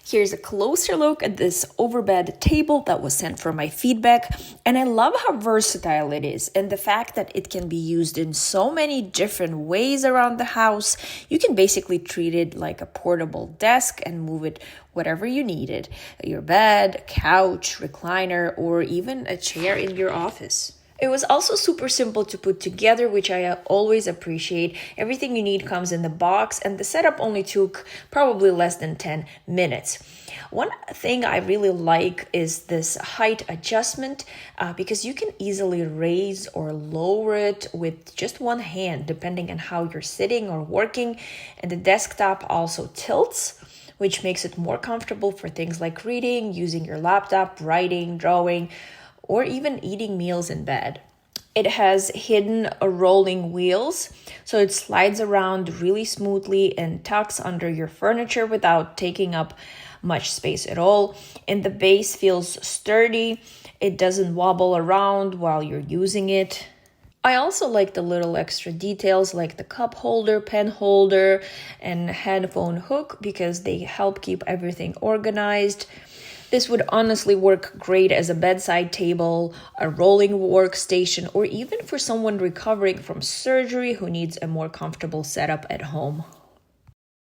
Here's a closer look at this overbed table that was sent for my feedback, and I love how versatile it is and the fact that it can be used in so many different ways around the house. You can basically treat it like a portable desk and move it whatever you need it, your bed, couch, recliner, or even a chair in your office. It was also super simple to put together, which I always appreciate. Everything you need comes in the box, and the setup only took probably less than 10 minutes. One thing I really like is this height adjustment because you can easily raise or lower it with just one hand, depending on how you're sitting or working. And the desktop also tilts, which makes it more comfortable for things like reading, using your laptop, writing, drawing, or even eating meals in bed. It has hidden rolling wheels, so it slides around really smoothly and tucks under your furniture without taking up much space at all. And the base feels sturdy. It doesn't wobble around while you're using it. I also like the little extra details like the cup holder, pen holder, and headphone hook because they help keep everything organized. This would honestly work great as a bedside table, a rolling workstation, or even for someone recovering from surgery who needs a more comfortable setup at home.